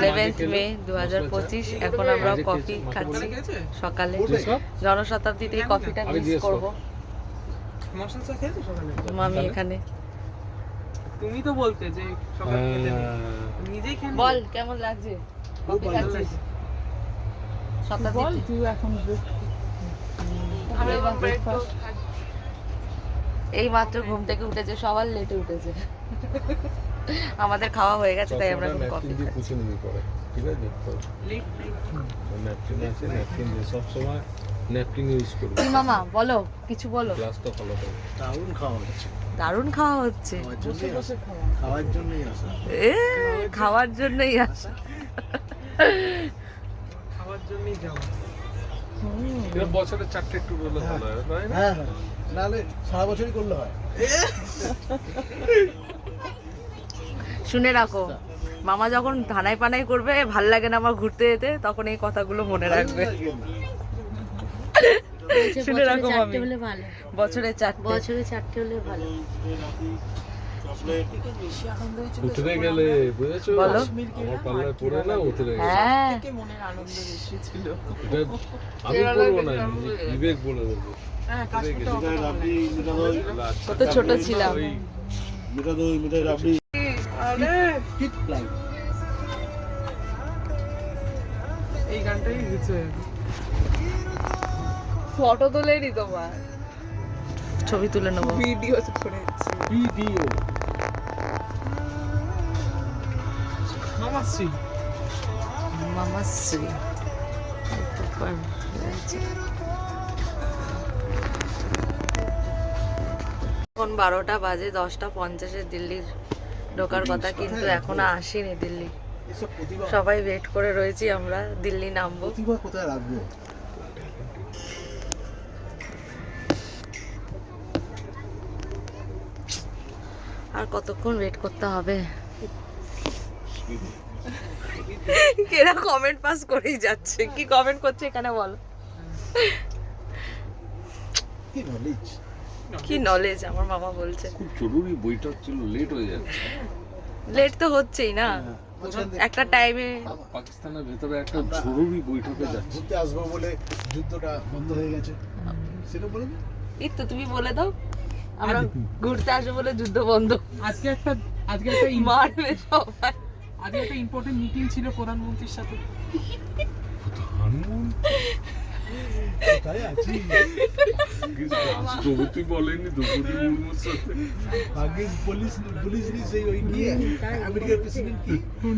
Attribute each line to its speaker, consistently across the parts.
Speaker 1: 11th মে 2025। এখন আমরা coffee খাচ্ছি সকালে। জনশতাব্দীতে এই কফিটা মিস করবো। মামি এখানে।
Speaker 2: তুমি তো বলতে যে সকালে খেতে নিজেই খেয়ে
Speaker 1: বল কেমন লাগছে কফি খাচ্ছিস? শতাব্দী তুই এখন এই মাত্র ঘুম থেকে উঠেছে, সবার লেটে উঠেছে। আমাদের খাওয়া হয়ে গেছে তাই আমরা কফি খাচ্ছি।
Speaker 3: ঠিক আছে তো ন্যাপকিন আছে, ন্যাপকিন দিয়ে সব সময় ন্যাপকিন ইউজ করবে।
Speaker 1: কি মামা বলো, কিছু বলো।
Speaker 3: গ্লাসটা ফলো করো।
Speaker 4: দারুণ খাওয়া হচ্ছে,
Speaker 1: দারুণ খাওয়া হচ্ছে।
Speaker 4: খাওয়ার জন্যই আসা।
Speaker 1: খাওয়ার জন্যই আসা।
Speaker 2: খাওয়ার জন্যই যাওয়া।
Speaker 3: এর বছরে 4টে ট্যুর হলে ভালো হয়, তাই না?
Speaker 4: হ্যাঁ হ্যাঁ, নাহলে সারা বছরই করলে হয়।
Speaker 1: শুনে রাখো, মামা যখন ধানাই পানাই করবে ভাল লাগে না আমার ঘুরতে যেতে, তখন এই কথাগুলো মনে রাখবে। শুনে রাখো মামি, বছরে 4টে হলে ভালো।
Speaker 3: উতরে গেলে বুঝেছো,
Speaker 1: বলো।
Speaker 3: আমার পাল্লায় পড়ে না উতরে গেলে।
Speaker 1: হ্যাঁ
Speaker 2: মনের আনন্দ বেশি ছিল।
Speaker 3: এটা আমি বলবো না, বিবেক বলে দেবো।
Speaker 2: হ্যাঁ, কাশ্মীরটা
Speaker 1: কত ছোট ছিলাম।
Speaker 4: মিঠা দই, মিঠাই রাবড়ি।
Speaker 2: আরে
Speaker 4: কিট প্ল্যান।
Speaker 2: এই গানটাই হচ্ছে।
Speaker 1: ফটো তোলেনি তোমার, ছবি তুলে নেবো।
Speaker 2: ভিডিও করেছি।
Speaker 4: ভিডিও।
Speaker 2: মামাশ্রী।
Speaker 1: মামাশ্রী এখন 12টা বাজে, 10:50 দিল্লির ঢোকার কথা, কিন্তু এখনো আসেনি দিল্লি।
Speaker 4: এসব প্রতিভা,
Speaker 1: সবাই ওয়েট করে রয়েছি আমরা, দিল্লি নামবো।
Speaker 4: প্রতিভা কোথায় রাখবো?
Speaker 1: আর কতক্ষণ ওয়েট করতে হবে? এরা কমেন্ট পাস করেই যাচ্ছে। কি কমেন্ট করছে এখানে বলো?
Speaker 4: কি নলেজ,
Speaker 1: কি নলেজ আমার মামা বলছে।
Speaker 3: খুব জরুরি বৈঠক ছিল, লেট হয়ে যাচ্ছে।
Speaker 1: লেট তো হচ্ছেই না, একটা টাইমে।
Speaker 3: পাকিস্তানের ভেতরে একটা জরুরি বৈঠকে যাচ্ছে।
Speaker 4: ঘুরতে আসবো বলে যুদ্ধটা বন্ধ হয়ে গেছে, সেটা বলে দিন।
Speaker 1: এই তো তুমি বলে দাও, আমরা ঘুরতে আসবো বলে যুদ্ধ বন্ধ।
Speaker 2: আজকে একটা
Speaker 1: মারবে সবাই।
Speaker 2: আজকে একটা ইম্পর্টেন্ট মিটিং ছিল প্রধানমন্ত্রীর সাথে।
Speaker 4: কোথায় আছি?
Speaker 3: দ্রৌপদী বলেনি, দ্রৌপদী মুর্মুর সাথে
Speaker 4: আগে পুলিশ সেই ওই গিয়ে আমেরিকার প্রেসিডেন্ট কি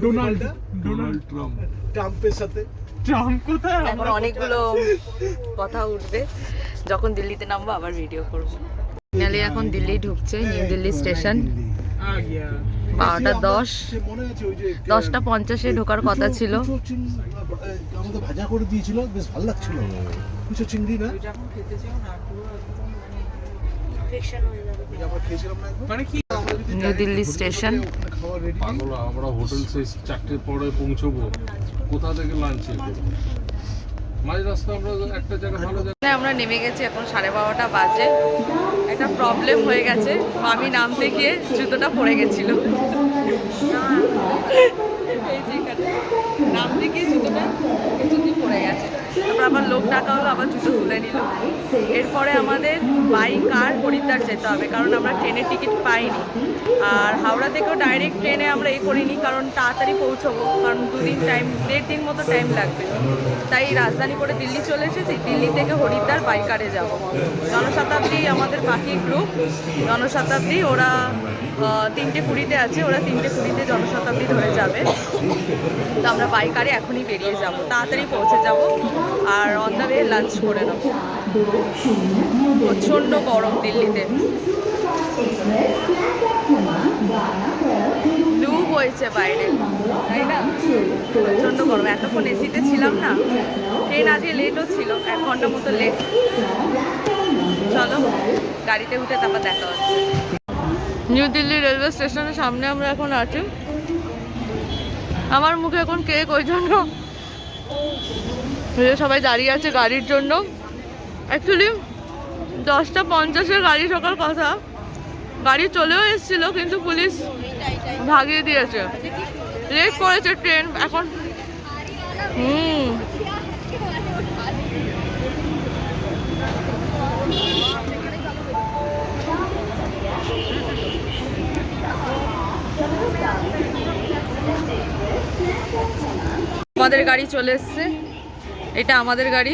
Speaker 2: ডোনাল্ড
Speaker 3: ট্রাম্প।
Speaker 4: ট্রাম্পের সাথে।
Speaker 2: ট্রাম্প কোথায়?
Speaker 1: এখন অনেকগুলো কথা উঠবে, যখন দিল্লিতে নামবো আবার ভিডিও করবো। ফাইনালি এখন দিল্লি ঢুকছে, নিউ দিল্লি স্টেশন। 12:10,
Speaker 4: সে মনে আছে ওই যে
Speaker 1: 10:50 ঢোকার কথা ছিল।
Speaker 4: আমাদের ভাজা করে দিয়েছিল, বেশ ভালো লাগছিল। কিছু চিংড়ি না,
Speaker 2: যখন খেতে চাও না পুরো একদম
Speaker 4: আমরা খেয়েছিলাম না একবার।
Speaker 2: মানে কি
Speaker 1: নিউ দিল্লি স্টেশন।
Speaker 4: ওখানে খাবার রেডি।
Speaker 3: পাগল, আমরা হোটেল সেই 4টে পরে পৌঁছবো, কোথা থেকে লাঞ্চে মাঝ রাস্তা আমরা একটা জায়গা ভালো জায়গা।
Speaker 1: আমরা নেমে গেছি, এখন 12:30 বাজে। একটা প্রবলেম হয়ে গেছে, মামি নামতে গিয়ে জুতোটা পড়ে গেছিল। এই যে এখানে নামতে গিয়ে জুতোটা কিছুদিন পড়ে গেছে, তারপর আবার লোক ডাকা হলো, আবার জুতো তুলে নিল। এরপরে আমাদের বাই কার হরিদ্বার যেতে হবে, কারণ আমরা ট্রেনের টিকিট পাইনি। আর হাওড়া থেকেও ডাইরেক্ট ট্রেনে আমরা করিনি, কারণ তাড়াতাড়ি পৌঁছবো, কারণ 1.5 দিন মতো টাইম লাগবে। তাই রাজধানী করে দিল্লি চলে এসেছি, দিল্লি থেকে হরিদ্বার বাই কারে যাবো। জনশতাব্দী আমাদের বাকি গ্রুপ, জনশতাব্দী ওরা 3:20 আছে, ওরা 3:20 জনশতাব্দী ধরে যাবে। তো আমরা বাই কারে এখনই বেরিয়ে যাব, তাড়াতাড়ি পৌঁছে যাব, আর অন দ্য ওয়ে লাঞ্চ করে নেবো। প্রচণ্ড গরম দিল্লিতে, লু বইছে বাইরে, তাই না? প্রচণ্ড গরম, এতক্ষণ এসিতে ছিলাম না। ট্রেন আজকে লেটও ছিল, 1 ঘন্টা মতো লেট। চলো গাড়িতে উঠে তারপর দেখা হচ্ছে। নিউ দিল্লি রেলওয়ে স্টেশনের সামনে আমরা এখন আছি। আমার মুখে এখন কেক, ওই জন্য সবাই দাঁড়িয়ে আছে গাড়ির জন্য। অ্যাকচুয়ালি 10:50 গাড়ি ঢোকার কথা, গাড়ি চলেও এসেছিল, কিন্তু পুলিশ ভাগিয়ে দিয়েছে। লেট করেছে ট্রেন এখন। আমাদের গাড়ি চলে এসছে, এটা আমাদের গাড়ি।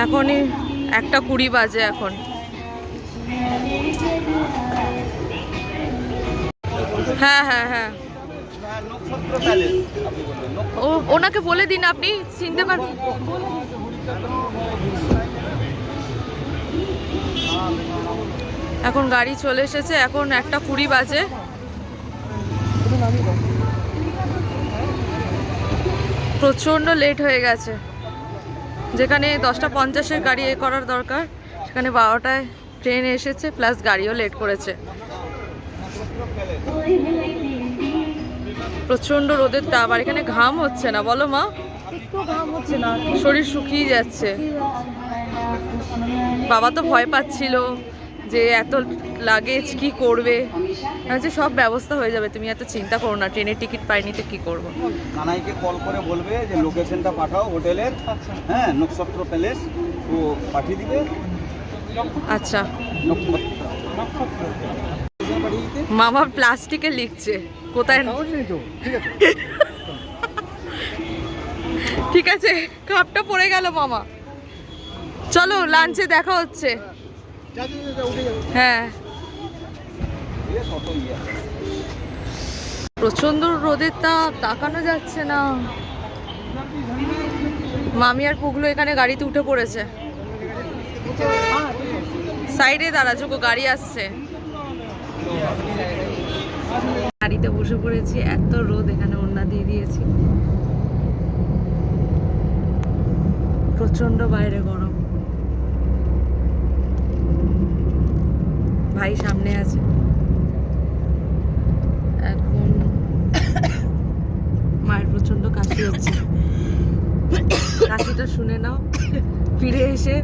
Speaker 1: এখনই 1:20 বাজে এখন। হ্যাঁ হ্যাঁ হ্যাঁ, ওনাকে বলে দিন, আপনি চিনতে পারবেন। এখন গাড়ি চলে এসেছে, এখন 1:20 বাজে। প্রচণ্ড লেট হয়ে গেছে। যেখানে 10:50-এর গাড়ি করার দরকার, সেখানে 12টায় ট্রেন এসেছে, প্লাস গাড়িও লেট করেছে। প্রচণ্ড রোদের তাপ, আর এখানে ঘাম হচ্ছে না, বলো মা?
Speaker 5: ঘাম হচ্ছে না,
Speaker 1: শরীর শুকিয়ে যাচ্ছে। বাবা তো ভয় পাচ্ছিল যে এত লাগেজ কি করবে। হচ্ছে সব ব্যবস্থা হয়ে যাবে, তুমি এত চিন্তা করো না, ট্রেনের টিকিট পাইনি তো কি করবো।
Speaker 6: কানাইকে কল করে বলবে যে লোকেশনটা পাঠাও হোটেলের, হ্যাঁ নক্ষত্র প্যালেস, ও পাঠিয়ে দিবে।
Speaker 1: আচ্ছা,
Speaker 6: নক্ষত্র
Speaker 1: মামা প্লাস্টিকে লিখছে কোথায়। ঠিক আছে, কাপটা পড়ে গেল মামা। চলো লাঞ্চে দেখা হচ্ছে। হ্যাঁ, প্রচন্ড রোদের তাপ, তাকানো যাচ্ছে না। মামি আর পুগলু এখানে গাড়িতে উঠে পড়েছে। সাইডে দাঁড়া, যোগো গাড়ি আসছে। গাড়িতে বসে পড়েছি, এত রোদ, এখানে ওড়না দিয়ে দিয়েছি। প্রচন্ড বাইরে গরম। ভাই সামনে আছে। এখন মায়ের প্রচন্ড কাশি হচ্ছে, কাশিটা শুনে নাও। ফিরে এসে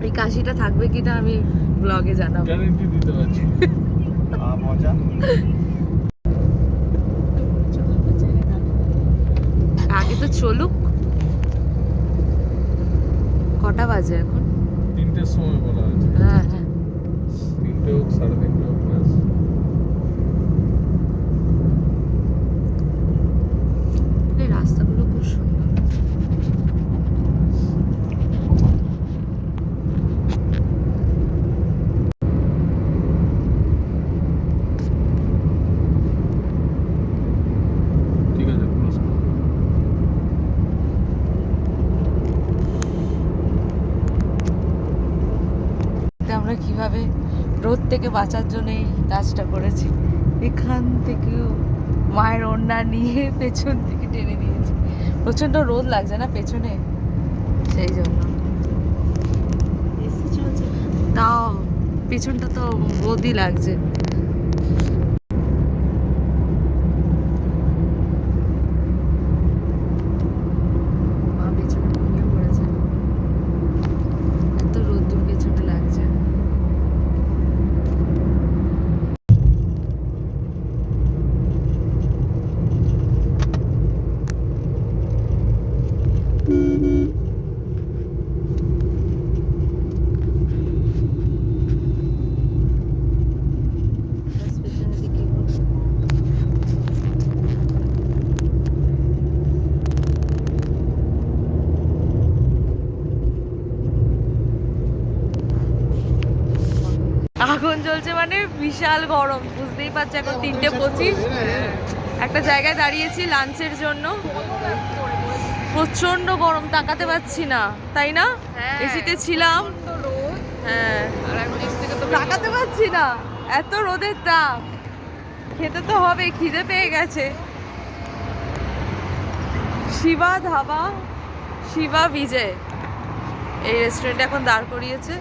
Speaker 1: এই কাশিটা থাকবে কিনা আমি ব্লগে জানাবো।
Speaker 3: গ্যারান্টি দিতে পারছি।
Speaker 6: মজা।
Speaker 1: আগে তো চলুক। কটা বাজে এখন?
Speaker 3: 3টের সময় বলা হয়েছে।
Speaker 1: হ্যাঁ হ্যাঁ,
Speaker 3: 3টে হোক, 3:30 হোক, ব্যাস।
Speaker 1: এই রাস্তাগুলো খুব সুন্দর।
Speaker 3: ঠিক আছে, ক্লোজ করো।
Speaker 1: আমরা কিভাবে রোদ থেকে বাঁচার জন্য এই কাজটা করেছি। এখান থেকেও মায়ের ওড়না নিয়ে পেছন থেকে টেনে দিয়েছি। প্রচন্ড রোদ লাগছে না পেছনে, সেই জন্য। তাও পেছনটা তো রোদই লাগছে। মা পেছনে ঘুমিয়ে পড়েছে, এত রোদ্দুর পেছনে লাগছে। পেছনের দিকে আগুন জ্বলছে, মানে বিশাল গরম, বুঝতেই পারছি। এখন 3:25, একটা জায়গায় দাঁড়িয়েছি লাঞ্চের জন্য। প্রচন্ড গরম, তাকাতে পারছি না, তাই না? এসিতে ছিলাম, হ্যাঁ, তাকাতে পারছি না, এত রোদের তাপ। খেতে তো হবে, খিদে পেয়ে গেছে। শিবা ধাবা, শিবা বিজয়, এই রেস্টুরেন্টে এখন দাঁড় করিয়েছে।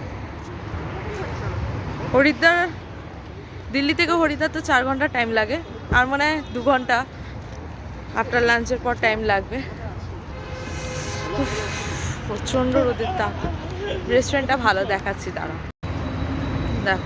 Speaker 1: হরিদ্বার, দিল্লি থেকে হরিদ্বার তো 4 ঘন্টা টাইম লাগে, আর মনে হয় 2 ঘন্টা আফটার লাঞ্চের পর টাইম লাগবে। প্রচণ্ড রোদের তাপ। রেস্টুরেন্টটা ভালো দেখাচ্ছি, দাঁড়া দেখ।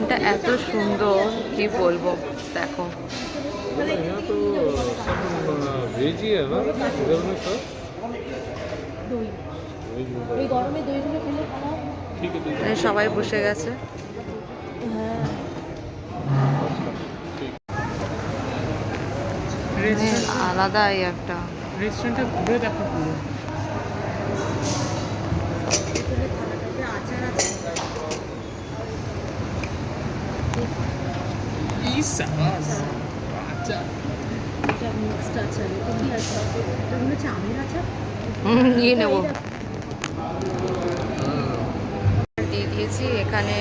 Speaker 1: এটা এত সুন্দর কি বলবো, দেখো।
Speaker 3: यहाँ तो सब वेज ही है ना इधर में सब
Speaker 5: দই
Speaker 3: वेज मिलता
Speaker 5: ওই
Speaker 3: है।
Speaker 5: গরমে দইগুলো খেলে খারাপ।
Speaker 3: ठीक है ठीक है
Speaker 1: এখানে সবাই বসে গেছে।
Speaker 5: হ্যাঁ
Speaker 1: মানে আলাদাই একটা।
Speaker 2: রেস্টুরেন্টটা ঘুরে দেখো পুরো।
Speaker 5: এটা মিক্সড আচার, এটা কি আচার? এটা মনে হচ্ছে আমের আচার।
Speaker 1: নিয়ে নেবো। দিয়ে দিয়েছি এখানে,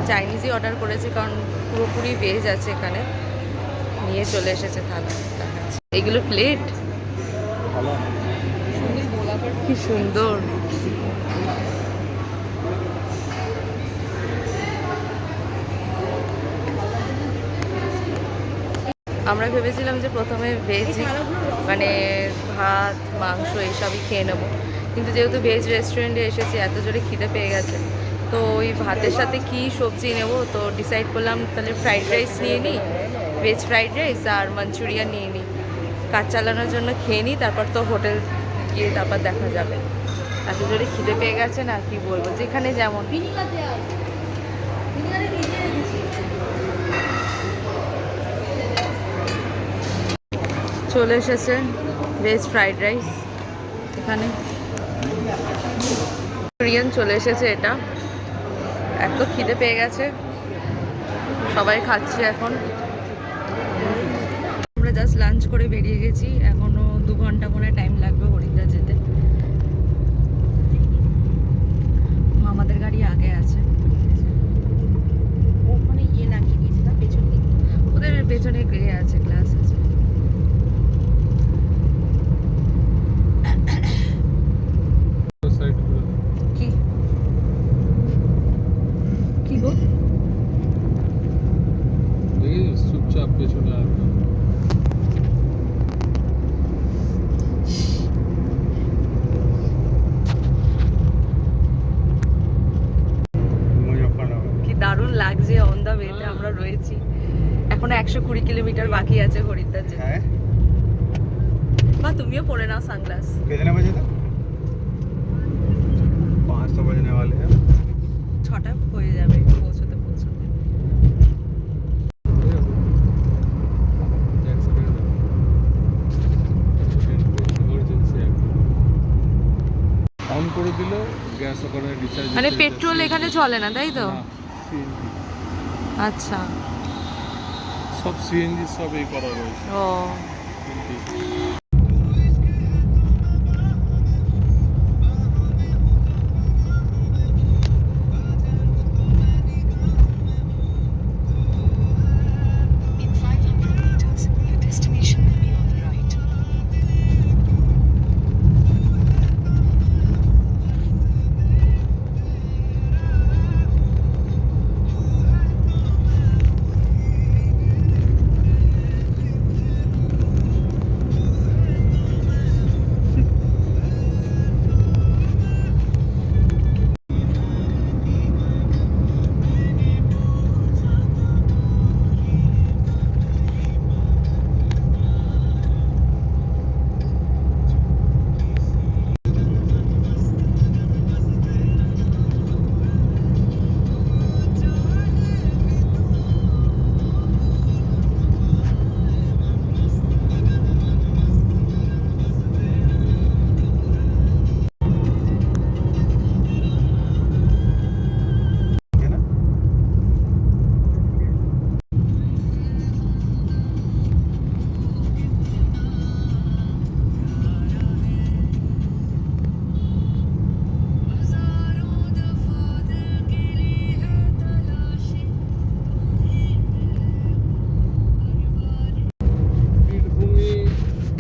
Speaker 1: চাইনিজই অর্ডার করেছি কারণ পুরোপুরি ভেজ আছে এখানে। নিয়ে চলে এসেছে থালা, দেখাচ্ছি। এগুলো প্লেট কি সুন্দর। আমরা ভেবেছিলাম যে প্রথমে ভেজ মানে ভাত মাংস এইসবই খেয়ে নেবো, কিন্তু যেহেতু ভেজ রেস্টুরেন্টে এসেছি এত জোরে খিদে পেয়ে গেছে, তো ওই ভাতের সাথে কি সবজি নেব, তো ডিসাইড করলাম তাহলে ফ্রাইড রাইস নিয়ে নিই, ভেজ ফ্রাইড রাইস আর মাঞ্চুরিয়ান নিয়ে নিই। কাজ চালানোর জন্য খেয়ে নিই, তারপর তো হোটেল গিয়ে তারপর দেখা যাবে। এত জোরে খিদে পেয়ে গেছে না কি বলবো, যেখানে যেমন।
Speaker 5: ভিনিগার দেওয়া আছে। ভিনিগারে ভিজিয়ে রেখেছি।
Speaker 1: চলে এসেছে ভেজ ফ্রাইড রাইস এখানে, কোরিয়ান চলে এসেছে। এটা এত খিদে পেয়ে গেছে, সবাই খাচ্ছে এখন। আমরা জাস্ট লাঞ্চ করে বেরিয়ে গেছি, এখনো 2 ঘন্টা মনে টাইম লাগবে হরিদ্বার যেতে। আমাদের গাড়ি আগে আছে,
Speaker 5: ওখানে ইয়ে লাগিয়ে দিয়েছি না পেছন দিকে।
Speaker 1: ওদের পেছনে ইয়ে আছে, গ্লাস আছে।
Speaker 3: साइड में
Speaker 1: কি কি গো?
Speaker 3: देखिए चुपचाप पेছনে আসবে।
Speaker 1: কি দারুণ লাগছে, অন দা ওয়েতে আমরা রয়েছি। এখনো 120 কিলোমিটার বাকি আছে হরিদ্বার যেতে।
Speaker 6: হ্যাঁ
Speaker 1: বা তুমিও পরে নাও সানগ্লাস।
Speaker 6: कितने बजे तक 5 तो बजने वाले हैं
Speaker 1: 6টা হয়ে যাবে পৌঁছতে পৌঁছতে।
Speaker 3: অন করে দিলে গ্যাস ওখানে রিচার্জ
Speaker 1: মানে পেট্রোল এখানে চলে না তাই তো? আচ্ছা
Speaker 3: সব সিএনজি সব এই করা রয়েছে।
Speaker 1: ও
Speaker 7: In 500 meters, your destination will be on the right.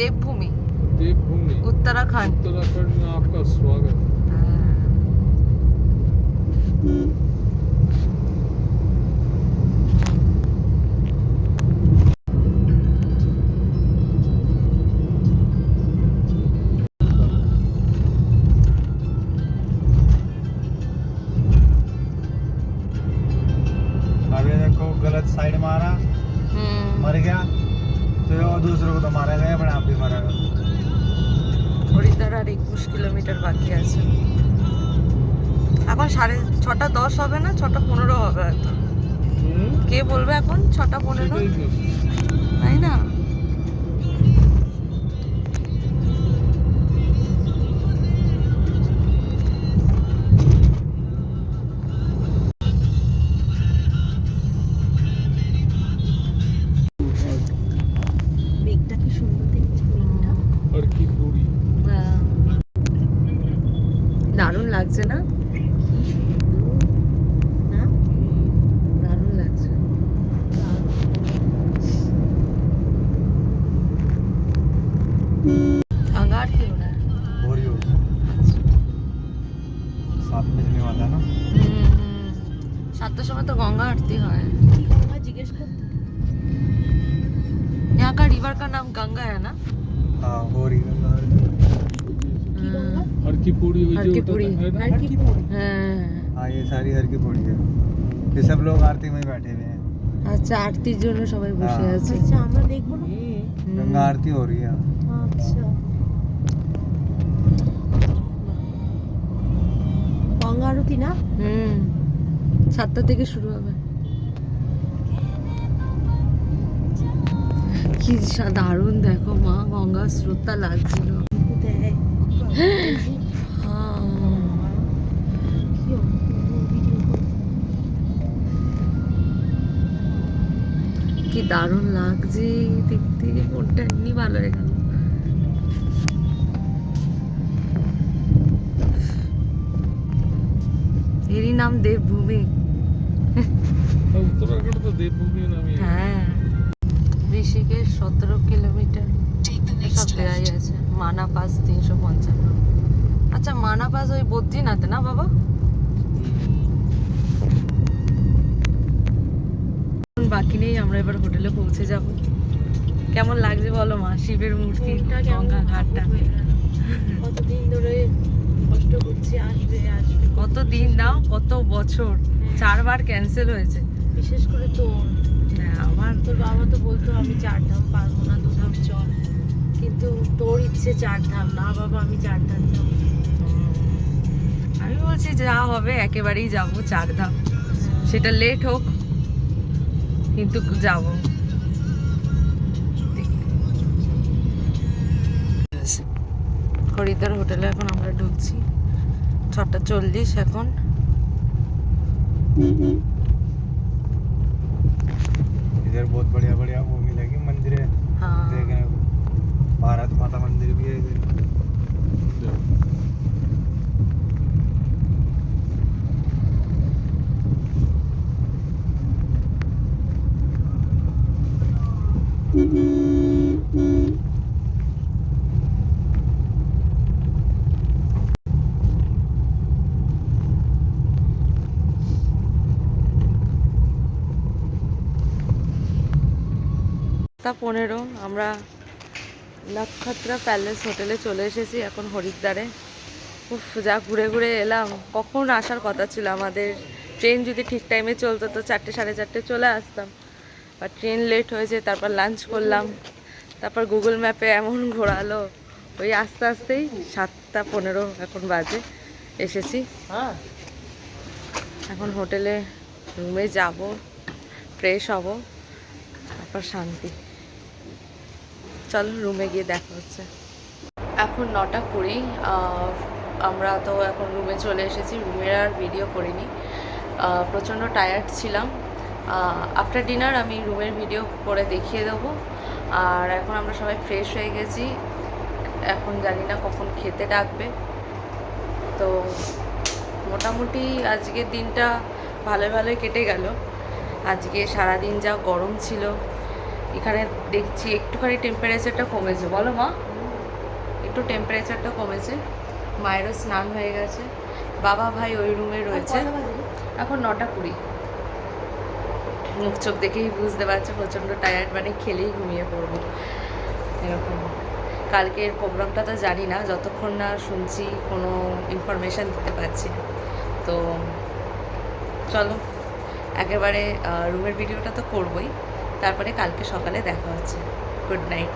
Speaker 1: देवभूमि
Speaker 3: देवभूमि
Speaker 1: उत्तराखंड।
Speaker 3: उत्तराखंड में आपका स्वागत।
Speaker 6: अभी देखो गलत साइड मारा, मर गया तो और दूसरों को तो मारा गया, अपने आप भी मारा गया।
Speaker 1: হরিদ্বার আর 21 কিলোমিটার বাকি আছে। এখন 6:30 হবে না, 6:15 হবে হয়তো। কে বলবে এখন 6:15?
Speaker 3: সেটাই তো।
Speaker 1: তাই না?
Speaker 5: মেঘটা কি সুন্দর দেখছে মেঘটা।
Speaker 3: और की पूरी
Speaker 1: হ্যাঁ। দারুণ লাগছে না?
Speaker 5: না
Speaker 1: দারুণ লাগছে। गंगा आरती हो रहा है।
Speaker 6: हो रही होगी, साथ में बजने वाला है ना।
Speaker 1: 7টার সময় তো গঙ্গা आरती হয়।
Speaker 5: গঙ্গা জিজ্ঞেস করতে
Speaker 1: यहाँ का रिवर का नाम गंगा है ना?
Speaker 6: हाँ हो रही है।
Speaker 5: কি গঙ্গা
Speaker 3: हर की पूरी हुई
Speaker 1: हर
Speaker 3: जो
Speaker 1: की
Speaker 3: उठा
Speaker 1: पूरी।
Speaker 3: है ना।
Speaker 5: আর কি পড়ে
Speaker 1: हाँ।
Speaker 6: हाँ ये सारी हर की पौड़ी है, ये सब लोग आरती में ही बैठे हुए हैं।
Speaker 1: আচ্ছা আরতির জন্য সবাই বসে
Speaker 6: হ্যাঁ।
Speaker 1: আছে।
Speaker 5: আচ্ছা আমরা দেখবো না।
Speaker 6: गंगा आरती हो रही है।
Speaker 5: আচ্ছা গঙ্গা আরতি না।
Speaker 1: 7টা থেকে শুরু হবে। কি দারুণ দেখো মা, গঙ্গা স্রোতটা লাগছিল।
Speaker 5: দেখ
Speaker 1: হ্যাঁ।
Speaker 5: কি ভিডিও করে
Speaker 1: কি দারুণ লাগছে দেখতে, মনটা এমনি ভালো হয়ে গেল। এরই নাম দেবভূমি।
Speaker 3: उत्तराखंड तो देवभूमि नाम ही है।
Speaker 1: হ্যাঁ, ঋষিকেশ 17 কিলোমিটার
Speaker 7: Take the
Speaker 1: সব
Speaker 7: next
Speaker 1: দেওয়াই
Speaker 7: left.
Speaker 1: আছে। মানা পাস 355। আচ্ছা মানা পাস ওই বদ্রীনাথে না বাবা? বাকি নেই, আমরা এবার হোটেলে পৌঁছে যাব। কেমন লাগছে বলো মা, শিবের মূর্তি,
Speaker 5: মনটা কেমন
Speaker 1: গঙ্গা ঘাটটা?
Speaker 5: ভাবুক হয়ে গেল। কতদিন ধরে কষ্ট করছি, আসবে আসবে
Speaker 1: কত দিন দাও, কত বছর, 4বার ক্যান্সেল হয়েছে।
Speaker 5: বিশেষ করে তোর
Speaker 1: হ্যাঁ, আমার
Speaker 5: তোর বাবা তো বলতো আমি 4 ধাম পারবো না, 2 ধাম চল, কিন্তু তোর ইচ্ছে 4 ধাম না বাবা, আমি 4 ধাম যাবো।
Speaker 1: আমি বলছি যা হবে একেবারেই যাব 4 ধাম, সেটা লেট হোক কিন্তু যাব। হরিদ্বার হোটেলে এখন আমরা ঢুকছি, 6:40 এখন।
Speaker 6: इधर बहुत बढ़िया बढ़िया वो मिलेगी मंदिर है
Speaker 1: हाँ।
Speaker 6: देखने को। भारत माता मंदिर भी है इधर।
Speaker 1: তা 15 আমরা নক্ষত্রা প্যালেস হোটেলে চলে এসেছি এখন হরিদ্বারে। উফ, যা ঘুরে ঘুরে এলাম। কখন আসার কথা ছিল আমাদের, ট্রেন যদি ঠিক টাইমে চলতো তো 4টে 4:30 চলে আসতাম, বা ট্রেন লেট হয়েছে। তারপর লাঞ্চ করলাম, তারপর গুগল ম্যাপে এমন ঘোরালো, ওই আস্তে আস্তেই 7:15 এখন বাজে এসেছি। এখন হোটেলে রুমে যাব, ফ্রেশ হব, তারপর শান্তি। চলো রুমে গিয়ে দেখা হচ্ছে। এখন 9:20, আমরা তো এখন রুমে চলে এসেছি। রুমের আর ভিডিও করিনি, প্রচণ্ড টায়ার্ড ছিলাম। আফটার ডিনার আমি রুমের ভিডিও করে দেখিয়ে দেবো। আর এখন আমরা সবাই ফ্রেশ হয়ে গেছি, এখন জানি না কখন খেতে ডাকবে। তো মোটামুটি আজকের দিনটা ভালোই ভালোই কেটে গেল। আজকে সারাদিন যা গরম ছিল, এখানে দেখছি একটুখানি টেম্পারেচারটা কমেছে, বলো মা? একটু টেম্পারেচারটা কমেছে, মায়েরও স্নান হয়ে গেছে, বাবা ভাই ওই রুমে রয়েছে। এখন 9:20। মুখ চোখ দেখেই বুঝতে পারছে প্রচণ্ড টায়ার্ড, মানে খেলেই ঘুমিয়ে পড়বো এরকম। কালকের প্রোগ্রামটা তো জানি না, যতক্ষণ না শুনছি কোনো ইনফরমেশান দিতে পারছি না। তো চলো একেবারে রুমের ভিডিওটা তো করবোই, তারপরে কালকে সকালে দেখা হচ্ছে। Good night.